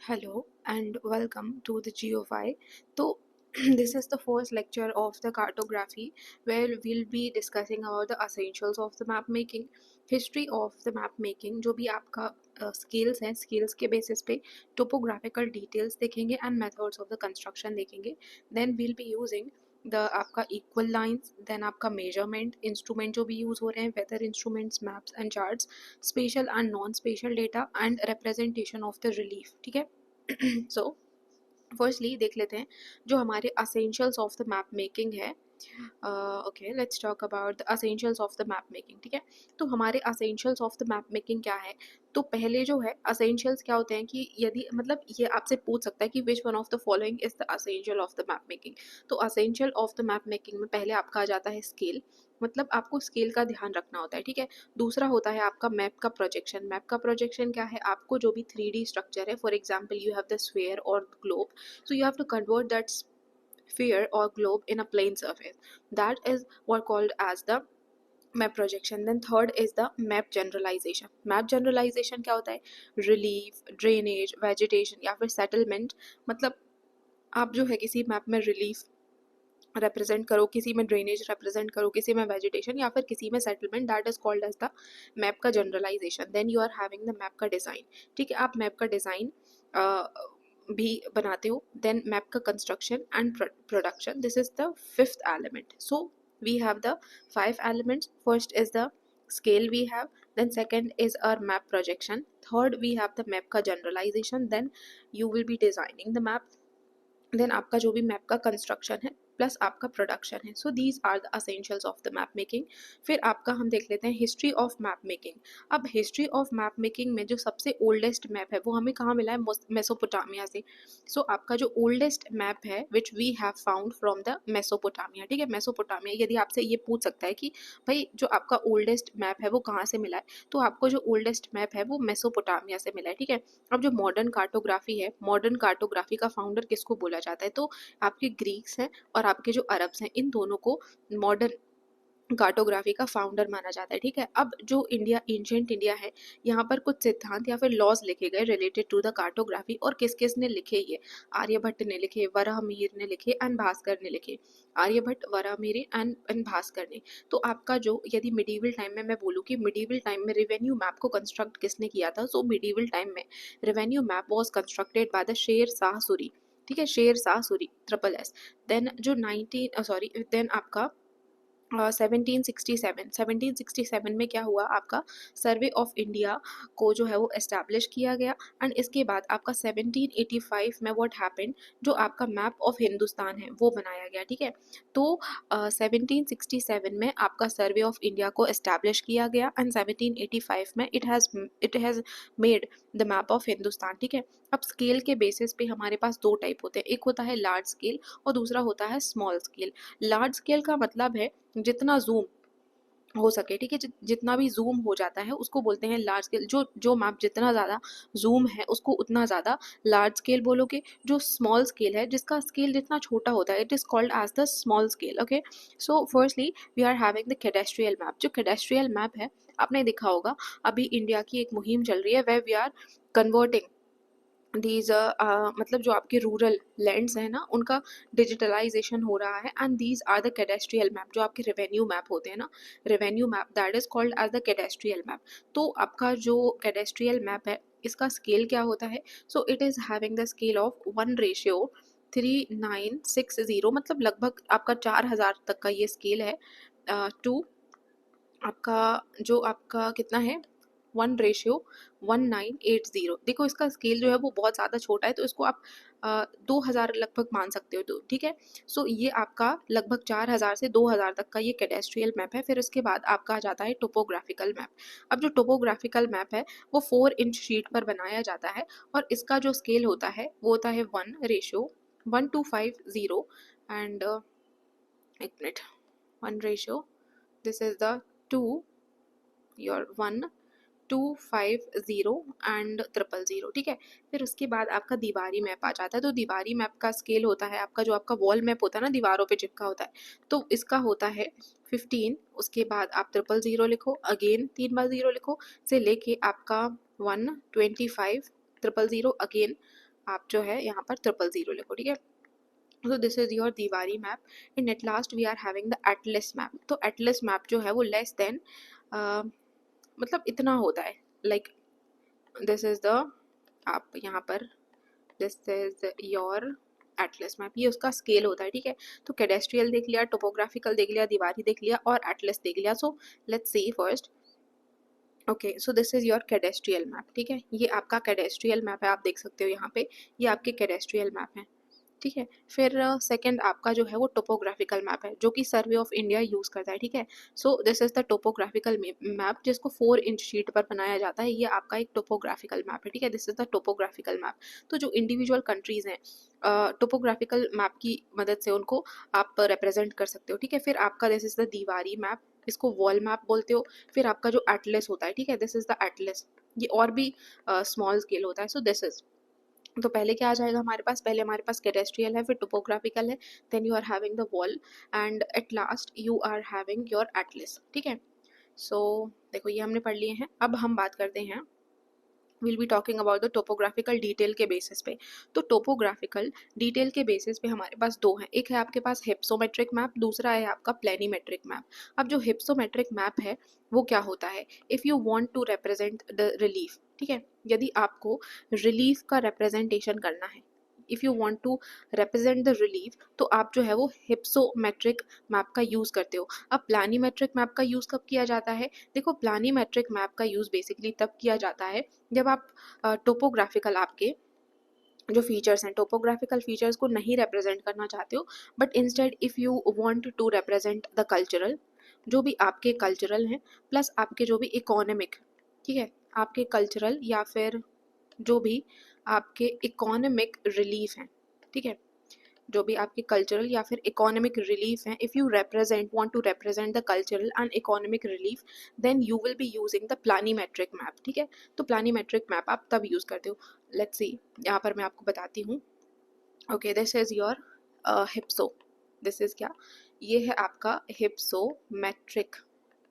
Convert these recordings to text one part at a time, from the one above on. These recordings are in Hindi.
Hello and welcome to the GeoFi. So this is the first lecture of the cartography where we'll be discussing about the essentials of the map making, history of the map making, जो भी आपका skills हैं skills के basis पे topographical details देखेंगे and methods of the construction देखेंगे. Then we'll be using the आपका equal lines, then आपका measurement instrument जो भी use हो रहे हैं, weather instruments, maps and charts, spatial and non-spatial data and representation of the relief. ठीक है. So फर्स्टली देख लेते हैं जो हमारे essentials of the map making है. Okay, let's talk about the essentials of the map making. ठीक है, तो हमारे essentials of the map making क्या है. तो पहले जो है असेंशियल्स क्या होते हैं कि यदि मतलब ये आपसे पूछ सकता है कि which one of the following is the essential of the map making. तो essential of the map making में पहले आपका आ जाता है स्केल, मतलब आपको स्केल का ध्यान रखना होता है. ठीक है, दूसरा होता है आपका मैप का प्रोजेक्शन. मैप का प्रोजेक्शन क्या है, आपको जो भी 3D स्ट्रक्चर है, for example you have the sphere और globe, so you have to convert that sphere or globe in a plane surface. That is what called as the map projection. Then third is the map generalization. Map generalization क्या होता है, relief, drainage, vegetation या फिर settlement. मतलब आप जो है किसी मैप में रिलीफ represent करो, किसी में ड्रेनेज represent करो, किसी में वेजिटेशन या फिर किसी में settlement, that is called as the map का generalisation. Then you are having the map का डिज़ाइन. ठीक है, आप मैप का डिज़ाइन भी बनाते हो. देन मैप का construction and production, this is the fifth element. So we have the 5 elements. First is the scale we have, then second is our map projection, third we have the map का generalization, then you will be designing the map, then आपका जो भी मैप का कंस्ट्रक्शन है प्लस आपका प्रोडक्शन है. So these are the essentials of the map making. फिर आपका हम देख लेते हैं हिस्ट्री ऑफ मैप मेकिंग. अब हिस्ट्री ऑफ मैप मेकिंग में जो सबसे ओल्डेस्ट मैप है वो हमें कहाँ मिला है, मेसोपोटामिया से. सो आपका जो ओल्डेस्ट मैप है which we have found from the Mesopotamia. ठीक है, मेसोपोटामिया. यदि आपसे ये पूछ सकता है कि भाई जो आपका ओल्डेस्ट मैप है वो कहाँ से मिला है, तो आपको जो ओल्डेस्ट मैप है वो मेसोपोटामिया से मिला है. ठीक है, अब जो मॉडर्न कार्टोग्राफी है, मॉडर्न कार्टोग्राफी का फाउंडर किसको बोला जाता है, तो आपके ग्रीक्स हैं और आपके जो अरब्स हैं, इन दोनों को मॉडर्न कार्टोग्राफी का फाउंडर माना जाता है. ठीक है, अब जो इंडिया, एंशिएंट इंडिया है, यहाँ पर कुछ सिद्धांत या फिर लॉज लिखे गए रिलेटेड टू द कार्टोग्राफी. और किस किस ने लिखे ये, आर्यभट्ट ने लिखे, वराहमिहिर ने लिखे एंड भास्कर ने लिखे. आर्यभट्ट, वराहमिहिर एंड भास्कर ने. तो आपका जो यदि मिडीवल टाइम में मैं बोलूँ कि मिडीवल टाइम में रेवेन्यू मैप को कंस्ट्रक्ट किसने किया था, सो मिडीवल टाइम में revenue map was constructed by the Sher Shah Suri. ठीक है, Sher Shah Suri, triple S. Then जो 19 देन आपका 1767 में क्या हुआ, आपका सर्वे ऑफ इंडिया को जो है वो एस्टैब्लिश किया गया. एंड इसके बाद आपका 1785 में व्हाट हैपेंड, जो आपका मैप ऑफ हिंदुस्तान है वो बनाया गया. ठीक है, तो 1767 में आपका सर्वे ऑफ इंडिया को एस्टैब्लिश किया गया एंड 1785 में it has made the map of Hindustan. ठीक है, अब स्केल के बेसिस पे हमारे पास दो टाइप होते हैं, एक होता है लार्ज स्केल और दूसरा होता है स्मॉल स्केल. लार्ज स्केल का मतलब है जितना जूम हो सके. ठीक है, जितना भी जूम हो जाता है उसको बोलते हैं लार्ज स्केल. जो मैप जितना ज़्यादा जूम है उसको उतना ज़्यादा लार्ज स्केल बोलोगे. जो स्मॉल स्केल है, जिसका स्केल जितना छोटा होता है, it is called as the small scale. Okay, so firstly we are having the cadastral map. जो कैडेस्ट्रियल मैप है, आपने देखा होगा अभी इंडिया की एक मुहिम चल रही है way we are converting these मतलब जो आपके रूरल लैंड्स हैं ना, उनका डिजिटलाइजेशन हो रहा है. And these are the cadastral map. जो आपके रेवेन्यू मैप होते हैं ना, revenue map, that is called as the cadastral map. तो आपका जो कैडेस्ट्रियल मैप है इसका स्केल क्या होता है, so it is having the scale of 1:3960. मतलब लगभग आपका 4000 तक का ये स्केल है. टू आपका जो आपका कितना है, 1:1980. देखो इसका स्केल जो है वो बहुत ज़्यादा छोटा है, तो इसको आप 2000 लगभग मान सकते हो. तो ठीक है, सो ये आपका लगभग 4000 से 2000 तक का ये कैडेस्ट्रियल मैप है. फिर उसके बाद आपका आ जाता है टोपोग्राफिकल मैप. अब जो टोपोग्राफिकल मैप है वो 4 इंच शीट पर बनाया जाता है और इसका जो स्केल होता है वो होता है 1:1250. एंड एक minute, 1 this is the 2 your 1:250 and 000. ठीक है, फिर उसके बाद आपका दीवारी मैप आ जाता है. तो दीवारी मैप का स्केल होता है आपका, जो आपका वॉल मैप होता है ना, दीवारों पे चिपका होता है, तो इसका होता है 15. उसके बाद आप 000 लिखो, अगेन 3 बार 0 लिखो, से लेके आपका 125 000 अगेन आप जो है यहाँ पर 000 लिखो, ठीक है। So this is your Diwali map. And at last we are having the Atlas map. तो Atlas map जो है वो less than मतलब इतना होता है, like this is the, आप यहाँ पर this is your Atlas map, ये उसका स्केल होता है, ठीक है। तो कैडेस्ट्रियल देख लिया, टोपोग्राफिकल देख लिया, दीवारी देख लिया और एटलस देख लिया। So let's see first. Okay, so this is your कैडेस्ट्रियल map, ठीक है। ये आपका कैडेस्ट्रियल मैप है, आप देख सकते हो यहाँ पे, ये आपके कैडेस्ट्रियल मैप है, ठीक है। फिर सेकंड आपका जो है वो टोपोग्राफिकल मैप है, जो कि सर्वे ऑफ इंडिया यूज़ करता है, ठीक है। So this is the topographical map, जिसको 4 इंच शीट पर बनाया जाता है। ये आपका एक टोपोग्राफिकल मैप है, ठीक है। This is the topographical map. तो जो इंडिविजुअल कंट्रीज हैं, टोपोग्राफिकल मैप की मदद से उनको आप रिप्रेजेंट कर सकते हो, ठीक है। फिर आपका दिस इज द दीवारी मैप, इसको वॉल मैप बोलते हो। फिर आपका जो एटलस होता है, ठीक है, दिस इज द एटलस, ये और भी स्मॉल स्केल होता है। सो दिस इज, तो पहले क्या आ जाएगा हमारे पास, पहले हमारे पास कैडेस्ट्रियल है, फिर टोपोग्राफिकल है, then you are having the wall, and at last you are having your atlas, ठीक है। सो देखो ये हमने पढ़ लिए हैं। अब हम बात करते हैं, will be talking about the topographical detail के बेसिस पे। तो टोपोग्राफिकल डिटेल के बेसिस पे हमारे पास दो हैं, एक है आपके पास हिप्सोमेट्रिक मैप, दूसरा है आपका प्लेनीमेट्रिक मैप। अब जो हिप्सोमेट्रिक मैप है वो क्या होता है, if you want to represent the relief, ठीक है, यदि आपको रिलीफ का रिप्रेजेंटेशन करना है, if you want to represent the relief, तो आप जो है वो हिप्सोमेट्रिक मैप का यूज़ करते हो। अब प्लानीमेट्रिक मैप का यूज़ कब किया जाता है, देखो प्लानीमेट्रिक मैप का यूज़ बेसिकली तब किया जाता है जब आप टोपोग्राफिकल आपके जो फीचर्स हैं, टोपोग्राफिकल फीचर्स को नहीं रिप्रेजेंट करना चाहते हो, but instead if you want to represent the cultural, जो भी आपके कल्चरल हैं प्लस आपके जो भी इकोनॉमिक, ठीक है, आपके कल्चरल या फिर जो भी आपके इकोनॉमिक रिलीफ हैं, ठीक है, जो भी आपके कल्चरल या फिर इकोनॉमिक रिलीफ हैं, if you represent want to represent the cultural and economic relief, then you will be using the planimetric map, ठीक है। तो प्लानीमेट्रिक मैप आप तब यूज़ करते हो। लेट्स सी, यहाँ पर मैं आपको बताती हूँ। Okay, this is your hypso, this is क्या, ये है आपका हिप्सोमेट्रिक,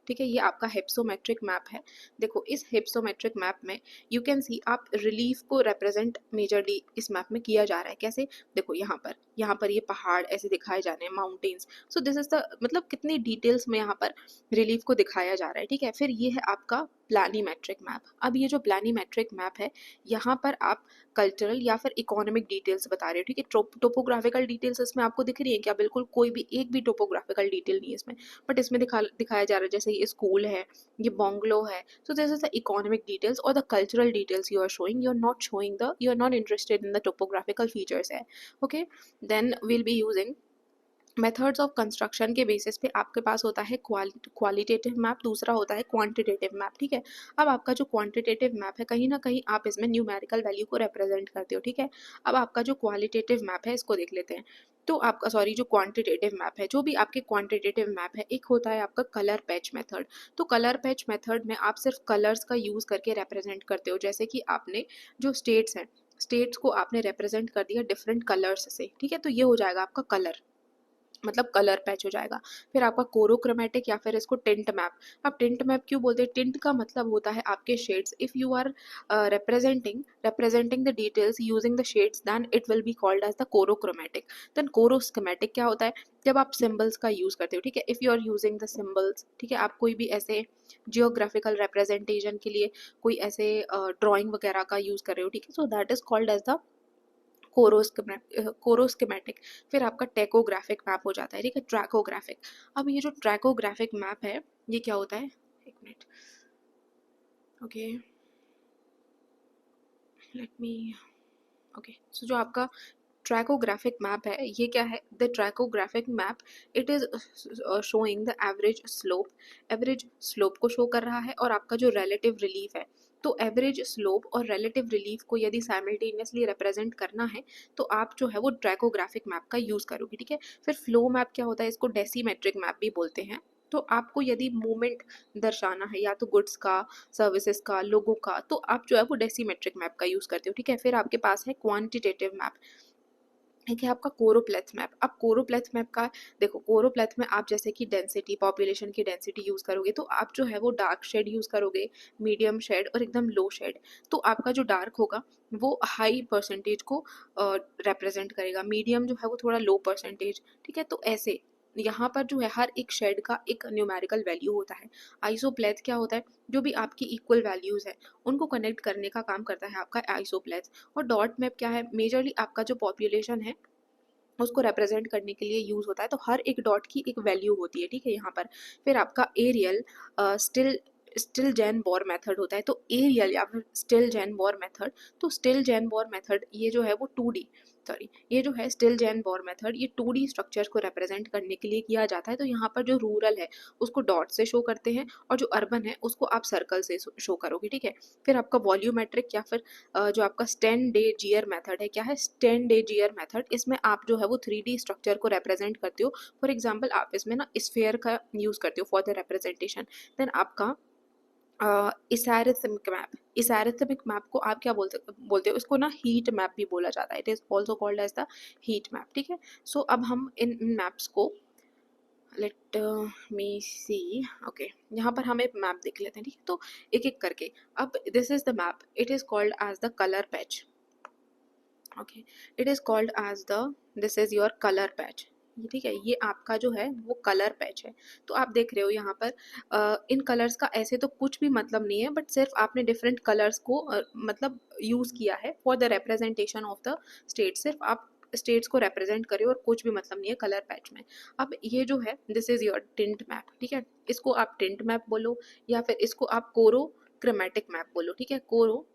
ठीक है, ये आपका हिप्सोमेट्रिक मैप है। देखो इस हिप्सोमेट्रिक मैप में यू कैन सी, आप रिलीफ को रिप्रेजेंट मेजरली इस मैप में किया जा रहा है, कैसे, देखो यहाँ पर ये पहाड़ ऐसे दिखाए जा रहे हैं, mountains. So this is the, मतलब कितनी डिटेल्स में यहाँ पर रिलीफ को दिखाया जा रहा है, ठीक है। फिर ये है आपका प्लानीमेट्रिक मैप। अब ये जो प्लानीमेट्रिक मैप है, यहाँ पर आप कल्चरल या फिर इकोनॉमिक डिटेल्स बता रहे हो, ठीक है। टोपोग्राफिकल डिटेल्स इसमें आपको दिख रही है क्या, बिल्कुल कोई भी एक भी टोपोग्राफिकल डिटेल नहीं है इसमें, बट इसमें दिखाया जा रहा है, जैसे ये स्कूल है, ये बंगलो है। So this is the economic details और the cultural details you are showing, you are not interested in the topographical features है, okay. Then will be using methods of construction के बेसिस पे आपके पास होता है क्वालिटेटिव मैप, दूसरा होता है क्वांटिटेटिव मैप, ठीक है। अब आपका जो क्वांटिटेटिव मैप है, कहीं ना कहीं आप इसमें न्यूमेरिकल वैल्यू को रिप्रेजेंट करते हो, ठीक है। अब आपका जो क्वालिटेटिव मैप है इसको देख लेते हैं। तो आपका, सॉरी, जो क्वांटिटेटिव मैप है, जो भी आपके क्वांटिटेटिव मैप है, एक होता है आपका कलर पैच मेथड। तो कलर पैच मेथड में आप सिर्फ कलर्स का यूज़ करके रिप्रेजेंट करते हो, जैसे कि आपने जो स्टेट्स हैं, स्टेट्स को आपने रिप्रेजेंट कर दिया डिफरेंट कलर्स से, ठीक है। तो ये हो जाएगा आपका कलर, मतलब कलर पैच हो जाएगा। फिर आपका कोरोक्रोमेटिक या फिर इसको टिंट मैप। अब टिंट मैप क्यों बोलते हैं, टिंट का मतलब होता है आपके shades. If you are representing the details using the shades, then it will be called as the chorochromatic. Then choroschematic क्या होता है, जब आप सिम्बल्स का यूज़ करते हो, ठीक है, if you are using the symbols, ठीक है, आप कोई भी ऐसे जियोग्राफिकल रिप्रेजेंटेशन के लिए कोई ऐसे ड्राइंग वगैरह का यूज़ कर रहे हो, ठीक है, so that is called as the choroschematic. फिर आपका टेकोग्राफिक मैप हो जाता है, ठीक है, ट्रैकोग्राफिक। अब ये जो ट्रैकोग्राफिक मैप है, ये क्या होता है, एक minute, okay, let me, okay. So जो आपका ट्रैकोग्राफिक मैप है, ये क्या है, the trachographic map, it is showing the average slope को शो कर रहा है, और आपका जो रिलेटिव रिलीफ है, तो एवरेज स्लोप और रिलेटिव रिलीफ को यदि साइमल्टेनियसली रिप्रेजेंट करना है, तो आप जो है वो ट्रैकोग्राफिक मैप का यूज़ करोगे, ठीक है। फिर फ्लो मैप क्या होता है, इसको डेसीमेट्रिक मैप भी बोलते हैं। तो आपको यदि मूवमेंट दर्शाना है, या तो गुड्स का, सर्विसेज का, लोगों का, तो आप जो है वो डेसीमेट्रिक मैप का यूज़ करते हो, ठीक है। फिर आपके पास है क्वांटिटेटिव मैप। एक है आपका कोरोप्लेथ मैप। अब कोरोप्लेथ मैप का देखो, कोरोप्लेथ में आप जैसे कि डेंसिटी, पॉपुलेशन की डेंसिटी यूज़ करोगे तो आप जो है वो डार्क शेड यूज़ करोगे, मीडियम शेड और एकदम लो शेड। तो आपका जो डार्क होगा वो हाई परसेंटेज को रिप्रेजेंट करेगा, मीडियम जो है वो थोड़ा लो परसेंटेज, ठीक है। तो ऐसे यहाँ पर जो है हर एक शेड का एक न्यूमेरिकल वैल्यू होता है। आइसोप्लेथ क्या होता है, जो भी आपकी इक्वल वैल्यूज़ है उनको कनेक्ट करने का काम करता है आपका आइसोप्लेथ। और डॉट मैप क्या है, मेजरली आपका जो पॉपुलेशन है उसको रिप्रेजेंट करने के लिए यूज़ होता है। तो हर एक डॉट की एक वैल्यू होती है, ठीक है, यहाँ पर। फिर आपका एरियल स्टिल स्टिल जैन बोर मेथड होता है। तो एरियल या फिर स्टिल जैन बोर मेथड, तो स्टिल जैन बोर मेथड ये जो है वो 2D, सॉरी, ये जो है स्टिल जैन बोर मेथड, ये 2D स्ट्रक्चर को रिप्रेजेंट करने के लिए किया जाता है। तो यहाँ पर जो रूरल है उसको डॉट से शो करते हैं और जो अर्बन है उसको आप सर्कल से शो करोगे, ठीक है। फिर आपका वॉल्यूमेट्रिक या फिर जो आपका स्टैन डे जियर मेथड है, क्या है स्टैन डे जियर मेथड, इसमें आप जो है वो 3D स्ट्रक्चर को रिप्रेजेंट करते हो। फॉर एग्जांपल आप इसमें ना स्फीयर का यूज़ करते हो फॉर द रिप्रेजेंटेशन। देन आपका इसारिथमिक मैप, इसारिथमिक मैप को आप क्या बोलते हो, इसको ना हीट मैप भी बोला जाता है। It is also called as the heat map, ठीक है। सो अब हम इन मैप्स को लेट मी सी, ओके, यहाँ पर हम एक मैप देख लेते हैं, ठीक है। तो एक एक करके, अब this is the map, it is called as the colour patch, okay, it is called as the, this is your colour patch, ठीक है। ये आपका जो है वो कलर पैच है। तो आप देख रहे हो यहाँ पर इन कलर्स का ऐसे तो कुछ भी मतलब नहीं है, बट सिर्फ आपने डिफरेंट कलर्स को मतलब यूज़ किया है for the representation of the state. सिर्फ आप स्टेट्स को रिप्रेजेंट करिए और कुछ भी मतलब नहीं है कलर पैच में। अब ये जो है this is your tint map, ठीक है। इसको आप टिंट मैप बोलो या फिर इसको आप कोरो क्रोमेटिक मैप बोलो, ठीक है, कोरो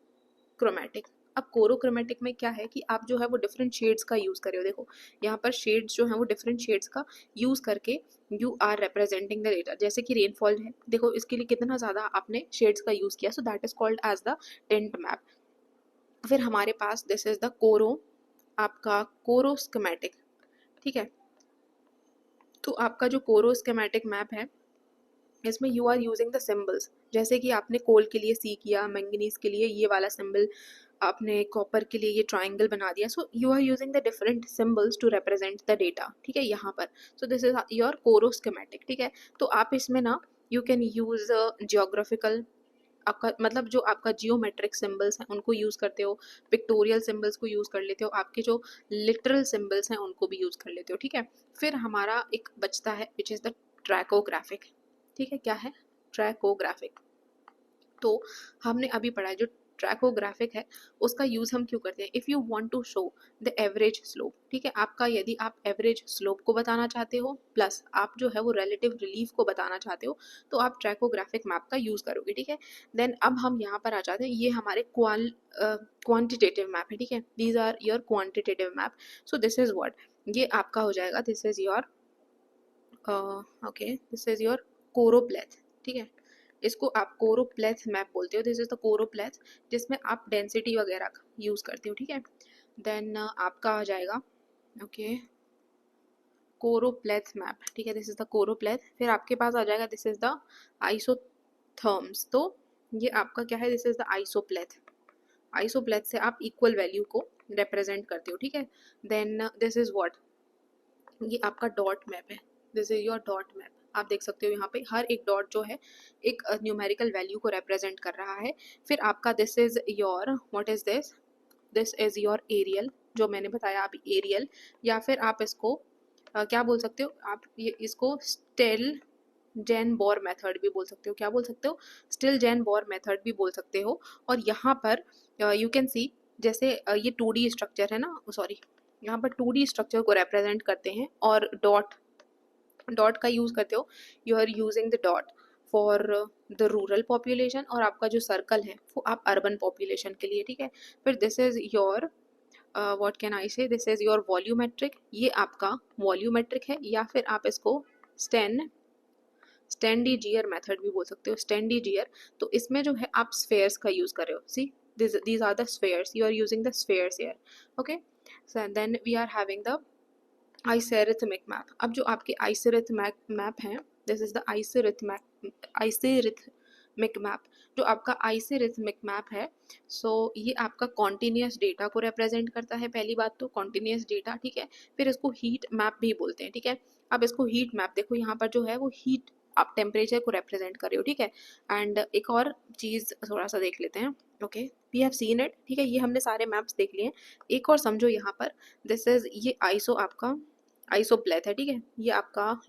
क्रोमेटिक। अब कोरोक्रोमेटिक में क्या है कि आप जो है वो डिफरेंट शेड्स का यूज़ करे हो। देखो यहाँ पर शेड्स जो है वो डिफरेंट शेड्स का यूज़ करके you are representing the data. जैसे कि रेनफॉल है, देखो इसके लिए कितना ज़्यादा आपने शेड्स का यूज़ किया, so that is called as the tint map. फिर हमारे पास दिस इज द कोरो, आपका कोरो स्कीमेटिक, ठीक है। तो आपका जो कोरो स्कीमेटिक मैप है इसमें you are using the symbols, जैसे कि आपने कोल के लिए सी किया, मैंगनीज के लिए ये वाला सिंबल, आपने कॉपर के लिए ये ट्राइंगल बना दिया। So you are using the different symbols to represent the data, ठीक है, यहाँ पर। So this is your choroschematic, ठीक है। तो आप इसमें ना यू कैन यूज जियोग्राफिकल, आपका मतलब जो आपका जियोमेट्रिक सिंबल्स हैं उनको यूज़ करते हो, पिक्टोरियल सिंबल्स को यूज़ कर लेते हो, आपके जो लिटरल सिंबल्स हैं उनको भी यूज़ कर लेते हो, ठीक है। फिर हमारा एक बचता है विच इज़ द ट्रैकोग्राफिक, ठीक है। क्या है ट्रैकोग्राफिक, तो हमने अभी पढ़ा है जो ट्रैकोग्राफिक है उसका यूज़ हम क्यों करते हैं, if you want to show the average slope, ठीक है। आपका यदि आप एवरेज स्लोप को बताना चाहते हो प्लस आप जो है वो रिलेटिव रिलीफ को बताना चाहते हो तो आप ट्रैकोग्राफिक मैप का यूज़ करोगे, ठीक है। देन अब हम यहाँ पर आ जाते हैं, ये हमारे क्वान्टिटेटिव मैप है, ठीक है। These are your quantitative map. So this is what, ये आपका हो जाएगा, this is your okay, this is your choropleth, ठीक है। इसको आप कोरोप्लेथ मैप बोलते हो, दिस इज द कोरोप्लेथ, जिसमें आप डेंसिटी वगैरह का यूज़ करते हो, ठीक है। देन आपका आ जाएगा ओके कोरोप्लेथ मैप, ठीक है, दिस इज द कोरोप्लेथ। फिर आपके पास आ जाएगा दिस इज द आइसोथर्म्स, तो ये आपका क्या है, दिस इज द आइसोप्लेथ। आइसोप्लेथ से आप इक्वल वैल्यू को रिप्रेजेंट करते हो, ठीक है। देन दिस इज व्हाट, ये आपका डॉट मैप है, this is your dot map. आप देख सकते हो यहाँ पे हर एक डॉट जो है एक न्यूमेरिकल वैल्यू को रिप्रेजेंट कर रहा है। फिर आपका this is your what is this, this is your areal, जो मैंने बताया अभी एरियल, या फिर आप इसको क्या बोल सकते हो, आप ये इसको स्टिल जैन बोर मेथड भी बोल सकते हो। क्या बोल सकते हो, स्टिल जैन बोर मेथड भी बोल सकते हो। और यहाँ पर यू कैन सी, जैसे ये 2D स्ट्रक्चर है ना, सॉरी, यहाँ पर 2D स्ट्रक्चर को रिप्रेजेंट करते हैं और डॉट डॉट का यूज़ करते हो, you are using the dot for the rural population, और आपका जो सर्कल है वो आप अर्बन पॉपुलेशन के लिए, ठीक है। फिर this is your what can I से, दिस इज़ योर वॉल्यूमेट्रिक, ये आपका वॉल्यूमेट्रिक है, या फिर आप इसको स्टैंडिजियर मेथड भी बोल सकते हो, स्टैंडिजियर। तो इसमें जो है आप स्फेयर्स का यूज़ कर रहे हो, सी these are the spheres, you are using the spheres here, okay। So then we are having the isarithmic map. अब जो आपके आइसेरिथमिक मैप हैं, this is the isarithmic isorithmic map, जो आपका आइसोरिथमिक मैप है, सो ये आपका कॉन्टिन्यूस डेटा को रिप्रेजेंट करता है, पहली बात तो कॉन्टिन्यूस डेटा, ठीक है। फिर इसको हीट मैप भी बोलते हैं, ठीक है। अब इसको हीट मैप देखो, यहाँ पर जो है वो हीट आप टेम्परेचर को रिप्रेजेंट कर रहे हो, ठीक है। एंड एक और चीज़ थोड़ा सा देख लेते हैं, okay, we have seen it, ठीक है, ये हमने सारे मैप्स देख लिए हैं। एक और समझो यहाँ पर, दिस इज ये आइसो आपका आइसोप्लेथ है, ठीक है, ये आपका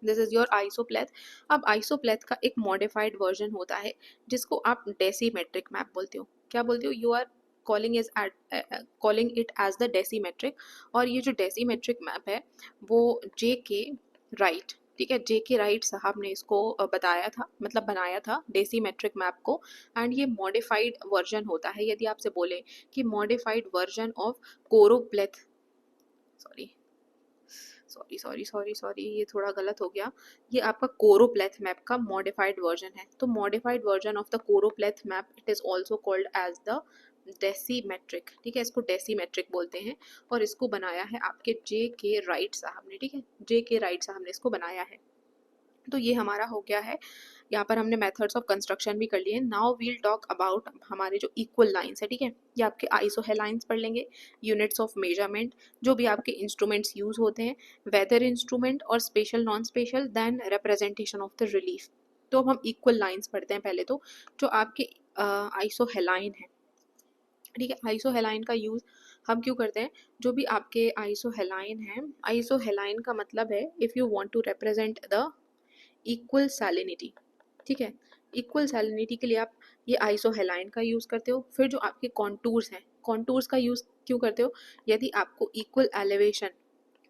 दिस इज योर आइसोप्लेथ। अब आइसोप्लेथ का एक मॉडिफाइड वर्जन होता है जिसको आप डेसीमेट्रिक मैप बोलते हो। क्या बोलते हो? You are calling is calling it as the dasymetric. और ये जो डेसीमेट्रिक मैप है वो जे के राइट, ठीक है, जे के राइट साहब ने इसको बताया था, मतलब बनाया था डेसीमेट्रिक मैप को। एंड ये मॉडिफाइड वर्जन होता है, यदि आपसे बोले कि modified version of choropleth, sorry sorry sorry sorry sorry ये थोड़ा गलत हो गया, ये आपका कोरोप्लेथ मैप का मॉडिफाइड वर्जन है। तो modified version of the choropleth map, it is also called as the dasymetric, ठीक है, इसको डेसीमेट्रिक बोलते हैं। और इसको बनाया है आपके जे के राइट साहब ने, ठीक है, जे के राइट साहब ने इसको बनाया है। तो ये हमारा हो गया है, यहाँ पर हमने मेथड्स ऑफ कंस्ट्रक्शन भी कर लिए। नाउ वील टॉक अबाउट हमारे जो इक्वल लाइंस है, ठीक है, ये आपके आइसोहेलाइंस पढ़ लेंगे, यूनिट्स ऑफ मेजरमेंट, जो भी आपके इंस्ट्रूमेंट्स यूज होते हैं, वेदर इंस्ट्रूमेंट और spatial non spatial, then representation of the relief. तो अब हम इक्वल लाइंस पढ़ते हैं पहले तो, जो आपके आइसोहेलाइन है, ठीक है। आइसोहेलाइन का यूज हम क्यों करते हैं? जो भी आपके आइसोहेलाइन है, आइसोहेलाइन का मतलब है if you want to represent the equal salinity, ठीक है, इक्वल सैलिनिटी के लिए आप ये आइसोहेलाइन का यूज़ करते हो। फिर जो आपके कॉन्टूर्स हैं, कॉन्टूर्स का यूज़ क्यों करते हो? यदि आपको इक्वल एलिवेशन,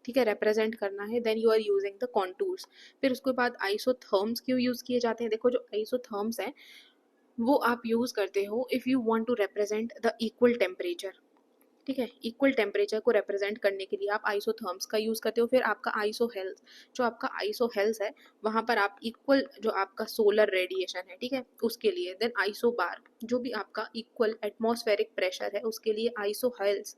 ठीक है, रिप्रेजेंट करना है, then you are using the contours. फिर उसके बाद आइसोथर्म्स क्यों यूज़ किए जाते हैं? देखो जो आइसोथर्म्स हैं वो आप यूज़ करते हो if you want to represent the equal temperature, ठीक है, इक्वल टेम्परेचर को रिप्रेजेंट करने के लिए आप आइसोथर्म्स का यूज़ करते हो। फिर आपका आइसो हेल्थ, जो आपका आइसो हेल्थ है वहाँ पर आप इक्वल जो आपका सोलर रेडिएशन है, ठीक है, उसके लिए। देन आइसो बार, जो भी आपका इक्वल एटमॉस्फेरिक प्रेशर है उसके लिए iso health.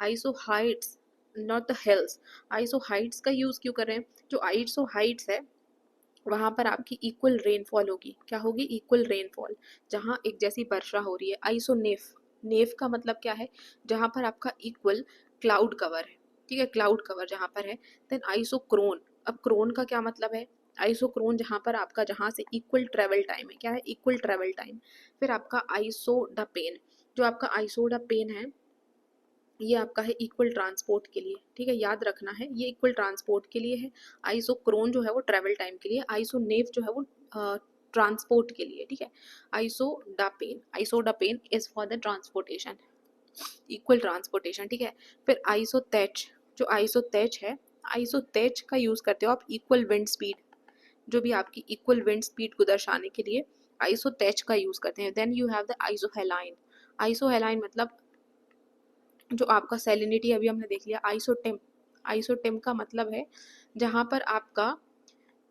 Iso Heights, not the health, iso Heights का यूज़ क्यों कर रहे हैं? जो आइसो हाइट्स है वहाँ पर आपकी इक्वल रेनफॉल होगी। क्या होगी? इक्वल रेनफॉल, जहाँ एक जैसी वर्षा हो रही है। आइसोनेफ, नेफ का मतलब क्या है? जहाँ पर आपका इक्वल क्लाउड कवर है, ठीक है, क्लाउड कवर जहाँ पर है। देन आइसोक्रोन, अब क्रोन का क्या मतलब है? आइसोक्रोन जहाँ पर आपका, जहाँ से इक्वल ट्रेवल टाइम है, क्या है? Equal travel time. फिर आपका आइसोडापेन, जो आपका आइसोडापेन है ये आपका है इक्वल ट्रांसपोर्ट के लिए, ठीक है, याद रखना है ये इक्वल ट्रांसपोर्ट के लिए है। आइसोक्रोन जो है वो ट्रेवल टाइम के लिए, आइसोनेफ जो है वो ट्रांसपोर्ट के लिए, ठीक है। Isodapane, isodapane is for the transportation, equal transportation, ठीक है। फिर आइसोतेच, जो आइसोतेच है, आइसोतेच का यूज करते हो आप इक्वल विंड स्पीड, जो भी आपकी इक्वल विंड स्पीड को दर्शाने के लिए आइसोतेच का यूज करते हैं। देन यू हैव द आइसोहेलाइन, आइसोहेलाइन मतलब जो आपका सैलिनिटी अभी हमने देख लिया। आइसोटेम, आइसोटेम का मतलब है जहाँ पर आपका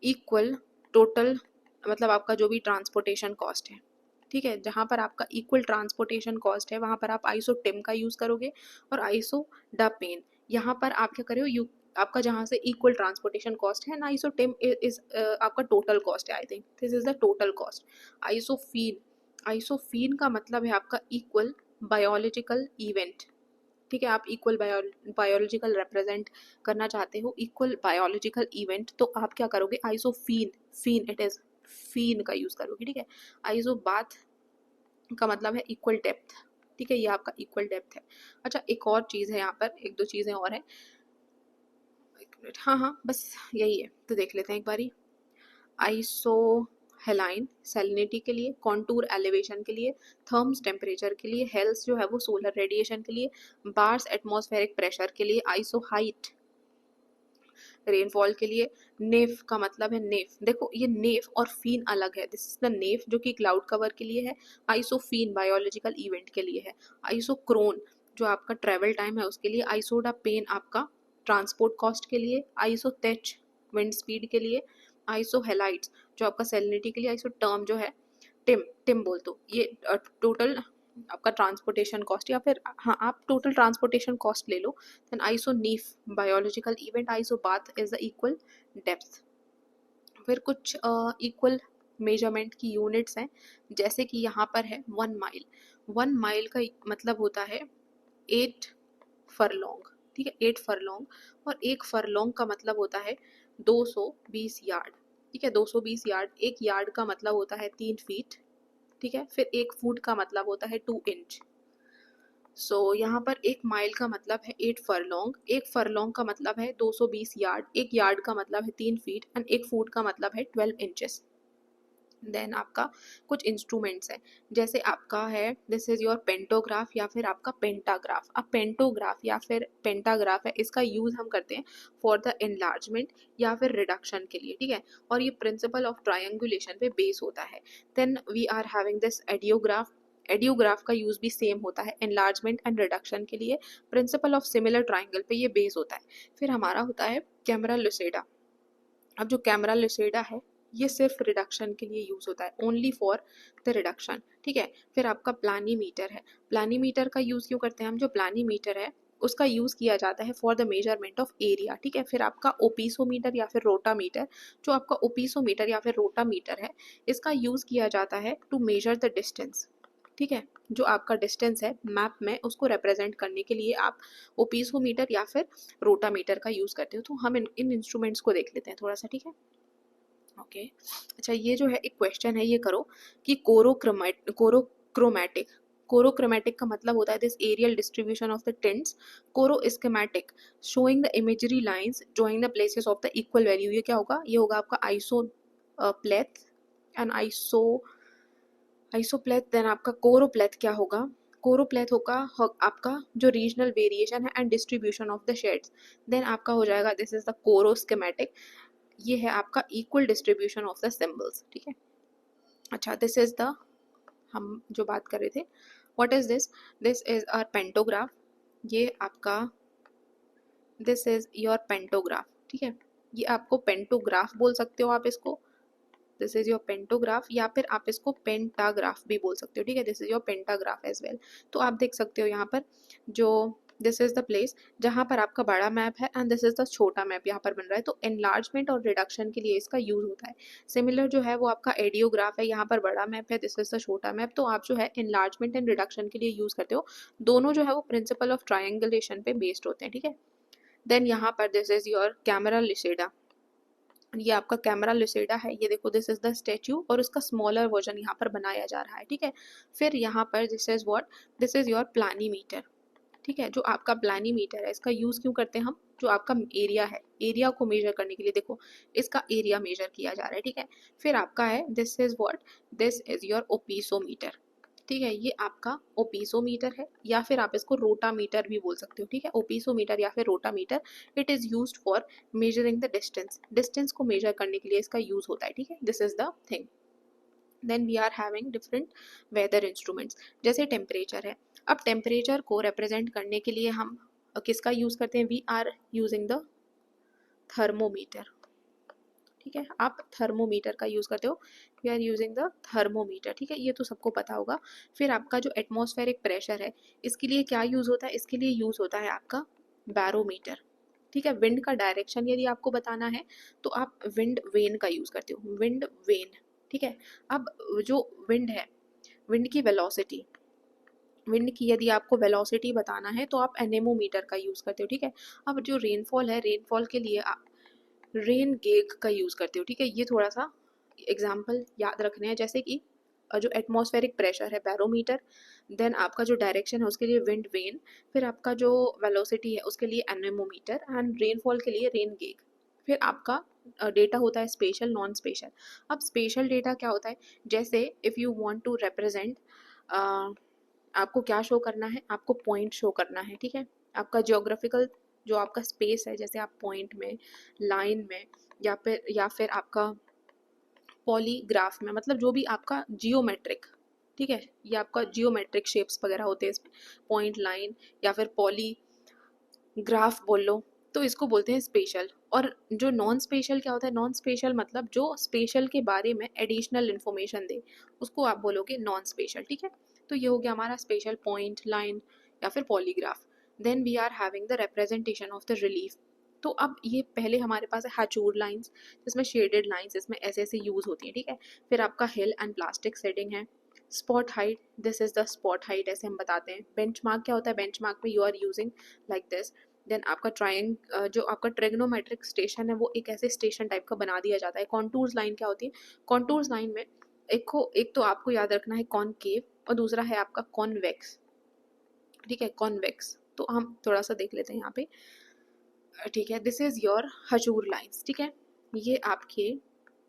इक्वल टोटल, मतलब आपका जो भी ट्रांसपोर्टेशन कॉस्ट है, ठीक है, जहाँ पर आपका इक्वल ट्रांसपोर्टेशन कॉस्ट है वहाँ पर आप आइसोटेम का यूज़ करोगे। और आइसोडापेन, यहाँ पर आप क्या करो, यू आपका जहाँ से इक्वल ट्रांसपोर्टेशन कॉस्ट है ना, आइसोटेम इज आपका टोटल कॉस्ट है, I think this is the total cost. Isophene, isophene का मतलब है आपका इक्वल बायोलॉजिकल इवेंट, ठीक है, आप इक्वल बायोलॉजिकल रिप्रेजेंट करना चाहते हो, इक्वल बायोलॉजिकल इवेंट, तो आप क्या करोगे? आइसोफीन, फीन इट इज, फीन का यूज करोगे, ठीक है। आइसोबाथ का मतलब है इक्वल डेप्थ, ठीक है, ये आपका इक्वल डेप्थ है। अच्छा एक और चीज़ है यहाँ पर, एक दो चीज़ें और हैं, एक मिनट, हाँ हाँ बस यही है, तो देख लेते हैं एक बारी। आइसो हेलाइन सैलिनिटी के लिए, कॉन्टूर एलिवेशन के लिए, थर्म्स टेम्परेचर के लिए, हेल्थ जो है वो सोलर रेडिएशन के लिए, बार्स एटमॉस्फेरिक प्रेशर के लिए, आइसो हाइट रेनफॉल के लिए, नेफ का मतलब है नेफ, देखो ये नेफ और फीन अलग है, दिस इज द नेफ जो कि क्लाउड कवर के लिए है, आइसोफीन बायोलॉजिकल इवेंट के लिए है, आइसोक्रोन जो आपका ट्रेवल टाइम है उसके लिए, आइसोडा पेन आपका ट्रांसपोर्ट कॉस्ट के लिए, आइसोटेच विंड स्पीड के लिए, आइसोहेलाइट्स जो आपका सैलिनिटी के लिए, आइसो टर्म जो है टिम, टिम बोल दो, ये टोटल आपका ट्रांसपोर्टेशन कॉस्ट, या फिर हाँ आप टोटल ट्रांसपोर्टेशन कॉस्ट ले लो। Then isoneph biological event, isobath is the equal depth. फिर कुछ इक्वल मेजरमेंट की यूनिट्स हैं, जैसे कि यहाँ पर है 1 माइल। 1 माइल का मतलब होता है 8 फरलॉन्ग, ठीक है, 8 फरलॉन्ग। और 1 फरलॉन्ग का मतलब होता है 220 यार्ड, ठीक है, 220 यार्ड। 1 यार्ड का मतलब होता है 3 फीट, ठीक है। फिर 1 फुट का मतलब होता है 2 इंच। सो यहाँ पर 1 माइल का मतलब है 8 फरलॉन्ग, 1 फरलॉन्ग का मतलब है 220 यार्ड, 1 यार्ड का मतलब है 3 फीट, एंड 1 फुट का मतलब है 12 इंचेस। देन आपका कुछ इंस्ट्रूमेंट्स हैं, जैसे आपका है दिस इज योर पेंटोग्राफ या फिर आपका पेंटाग्राफ। अब पेंटोग्राफ या फिर पेंटाग्राफ है, इसका यूज हम करते हैं फॉर द एनलार्जमेंट या फिर रिडक्शन के लिए, ठीक है। और ये प्रिंसिपल ऑफ ट्रायंगुलेशन पे बेस होता है। Then we are having this eidograph. Eidograph का यूज भी सेम होता है एनलार्जमेंट एंड रिडक्शन के लिए, प्रिंसिपल ऑफ सिमिलर ट्राइंगल पे ये बेस होता है। फिर हमारा होता है कैमरा लुसेडा। अब जो कैमरा लुसेडा है ये सिर्फ रिडक्शन के लिए यूज होता है, ओनली फॉर द रिडक्शन, ठीक है। फिर आपका प्लानीमीटर है। प्लानीमीटर का यूज क्यों करते हैं हम? जो प्लानीमीटर है उसका यूज किया जाता है for the measurement of area, ठीक है। फिर आपका ओपीसोमीटर या फिर रोटामीटर। जो आपका ओपीसोमीटर या फिर रोटामीटर है, इसका यूज किया जाता है टू मेजर द डिस्टेंस, ठीक है। जो आपका डिस्टेंस है मैप में, उसको रिप्रेजेंट करने के लिए आप ओपीसोमीटर या फिर रोटामीटर का यूज करते हो। तो हम इन इंस्ट्रूमेंट्स को देख लेते हैं थोड़ा सा, ठीक है। ओके अच्छा, ये जो है एक क्वेश्चन है, ये करो कि कोरोक्रोमैटिक। कोरोक्रोमैटिक का मतलब होता है this areal distribution of the tints. Choroschematic showing the imagery lines joining the places of the equal value. ये क्या होगा? ये होगा आपका आइसोप्लेथ एंड आइसोप्लेथ। देन आपका कोरोप्लेथ क्या होगा? कोरोप्लेथ होगा आपका जो रीजनल वेरिएशन है and distribution of the shades. Then आपका हो जाएगा दिस इज द कोरोस्केमेटिक। ये है आपका equal distribution of the symbols, ठीक है। अच्छा, दिस इज द, हम जो बात कर रहे थे, what is this? This is a pantograph. ये आपका दिस इज योर पेंटोग्राफ, ठीक है। ये आपको पेंटोग्राफ बोल सकते हो आप इसको, दिस इज योर पेंटोग्राफ, या फिर आप इसको पेंटाग्राफ भी बोल सकते हो, ठीक है। This is your pantograph as well. तो आप देख सकते हो यहाँ पर जो दिस इज द प्लेस जहाँ पर आपका बड़ा मैप है एंड दिस इज द छोटा मैप यहाँ पर बन रहा है। तो एनलार्जमेंट और रिडक्शन के लिए इसका यूज होता है। सिमिलर जो है वो आपका एडियोग्राफ है, यहाँ पर बड़ा मैप है, दिस इज द छोटा मैप। तो आप जो है एनलार्जमेंट एंड रिडक्शन के लिए यूज करते हो। दोनों जो है वो प्रिंसिपल ऑफ ट्रायंगुलेशन पे बेस्ड होते हैं, ठीक है। देन यहाँ पर दिस इज योर कैमरा लिसेडा। ये आपका कैमरा लुसेडा है, ये देखो दिस इज द स्टेच्यू और उसका स्मॉलर वर्जन यहाँ पर बनाया जा रहा है, ठीक है। फिर यहाँ पर this is what? This is your planimeter, ठीक है। जो आपका प्लानीमीटर है, इसका यूज क्यों करते हैं हम? जो आपका एरिया है, एरिया को मेजर करने के लिए, देखो इसका एरिया मेजर किया जा रहा है, ठीक है। फिर आपका है this is what? This is your opisometer, ठीक है। ये आपका ओपीसोमीटर है, या फिर आप इसको रोटामीटर भी बोल सकते हो, ठीक है। ओपीसोमीटर या फिर rotameter, it is used for measuring the distance. Distance को मेजर करने के लिए इसका यूज होता है, ठीक है। This is the thing. Then we are having different weather instruments, जैसे टेम्परेचर है। अब टेम्परेचर को रिप्रेजेंट करने के लिए हम किसका यूज करते हैं? We are using the thermometer, ठीक है। आप थर्मोमीटर का यूज करते हो, we are using the thermometer, ठीक है। ये तो सबको पता होगा। फिर आपका जो एटमॉस्फेरिक प्रेशर है, इसके लिए क्या यूज होता है? इसके लिए यूज होता है आपका बैरोमीटर, ठीक है। विंड का डायरेक्शन यदि आपको बताना है तो आप विंड वेन का यूज करते हो, विंड वेन, ठीक है। अब जो विंड है, विंड की वेलोसिटी, विंड की यदि आपको वेलोसिटी बताना है तो आप एनेमोमीटर का यूज करते हो, ठीक है। अब जो रेनफॉल है, रेनफॉल के लिए आप रेन गेज का यूज करते हो, ठीक है। ये थोड़ा सा एग्जाम्पल याद रखने हैं, जैसे कि जो एटमॉस्फेरिक प्रेशर है बैरोमीटर, देन आपका जो डायरेक्शन है उसके लिए विंड वेन, फिर आपका जो वेलोसिटी है उसके लिए एनेमोमीटर, एंड रेनफॉल के लिए रेन गेज। फिर आपका डेटा होता है स्पेशल, नॉन स्पेशल। अब स्पेशल डेटा क्या होता है? जैसे if you want to represent, आपको क्या शो करना है? आपको पॉइंट शो करना है, ठीक है। आपका जियोग्राफिकल जो आपका स्पेस है, जैसे आप पॉइंट में, लाइन में, या फिर आपका पॉलीग्राफ में, मतलब जो भी आपका जियोमेट्रिक, ठीक है, ये आपका जियोमेट्रिक शेप्स वगैरह होते हैं इसमें, पॉइंट, लाइन या फिर पॉलीग्राफ बोल लो, तो इसको बोलते हैं स्पेशल। और जो नॉन स्पेशल क्या होता है? नॉन स्पेशल मतलब जो स्पेशल के बारे में एडिशनल इन्फॉर्मेशन दे, उसको आप बोलोगे नॉन स्पेशल, ठीक है। तो ये हो गया हमारा स्पेशल, पॉइंट, लाइन या फिर polygraph. Then we are having the representation of the relief. तो अब ये पहले हमारे पास है हैचूर लाइंस, जिसमें शेडेड लाइंस इसमें ऐसे ऐसे यूज़ होती हैं, ठीक है। फिर आपका हिल एंड प्लास्टिक शेडिंग है। Spot height, this is the spot height ऐसे हम बताते हैं। बेंच मार्क क्या होता है, बेंच मार्क में you are using like this. Then आपका जो आपका ट्रिग्नोमेट्रिक स्टेशन है वो एक ऐसे स्टेशन टाइप का बना दिया जाता है। कॉन्टूर्स लाइन क्या होती है, कॉन्टूर्स लाइन में एक तो आपको याद रखना है कॉनकेव और दूसरा है आपका कॉन्वेक्स, ठीक है, कॉन्वेक्स। तो हम थोड़ा सा देख लेते हैं यहाँ पे, ठीक है। This is your Hazur lines, ठीक है, ये आपके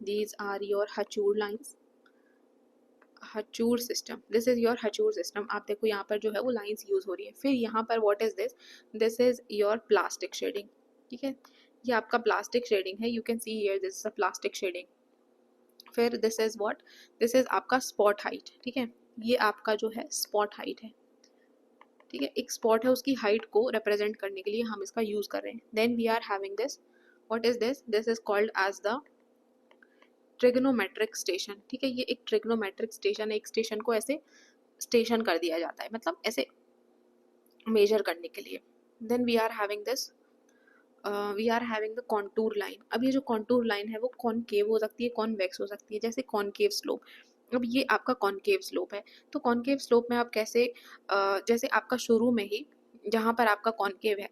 these are your Hazur lines, Hazur system, this is your Hazur system. आप देखो यहाँ पर जो है वो लाइंस यूज हो रही है। फिर यहाँ पर what is this, this is your plastic shading, ठीक है, ये आपका प्लास्टिक शेडिंग है। You can see here this is a plastic shading. फिर this is what, this is आपका स्पॉट हाइट, ठीक है, ये आपका जो है स्पॉट हाइट है, ठीक है। एक स्पॉट है, उसकी हाइट को रिप्रेजेंट करने के लिए हम इसका यूज कर रहे हैं। Then we are having this, what is this, this is called as the trigonometric station, ठीक है। ये एक ट्रिग्नोमेट्रिक स्टेशन है, एक स्टेशन को ऐसे स्टेशन कर दिया जाता है, मतलब ऐसे मेजर करने के लिए। Then we are having this, we are having the contour line. अब ये जो कॉन्टूर लाइन है वो कॉनकेव हो सकती है, कॉन्वेक्स हो सकती है, जैसे कॉनकेव स्लोप। अब ये आपका कॉनकेव स्लोप है, तो कॉनकेव स्लोप में आप कैसे, जैसे आपका शुरू में ही जहाँ पर आपका कॉनकेव है,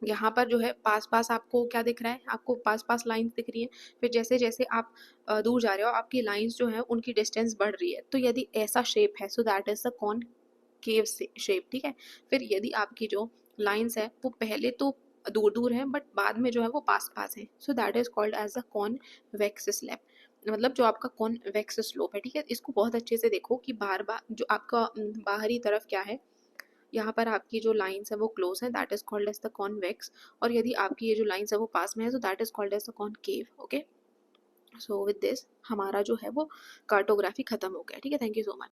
यहाँ पर जो है पास पास आपको क्या दिख रहा है, आपको पास पास लाइंस दिख रही है। फिर जैसे जैसे आप दूर जा रहे हो, आपकी लाइंस जो है उनकी डिस्टेंस बढ़ रही है। तो यदि ऐसा शेप है, so that is the concave shape, ठीक है। फिर यदि आपकी जो लाइंस है वो पहले तो दूर दूर है बट बाद में जो है वो पास पास है, so that is called as the convex slab, मतलब जो आपका कॉन्वेक्स स्लोप है, ठीक है। इसको बहुत अच्छे से देखो कि बार बार जो आपका बाहरी तरफ क्या है, यहाँ पर आपकी जो लाइंस है वो क्लोज है, that is called as the convex. और यदि आपकी ये जो लाइंस है वो पास में है, तो that is called as the concave, okay. So with this हमारा जो है वो कार्टोग्राफी खत्म हो गया, ठीक है। Thank you so much.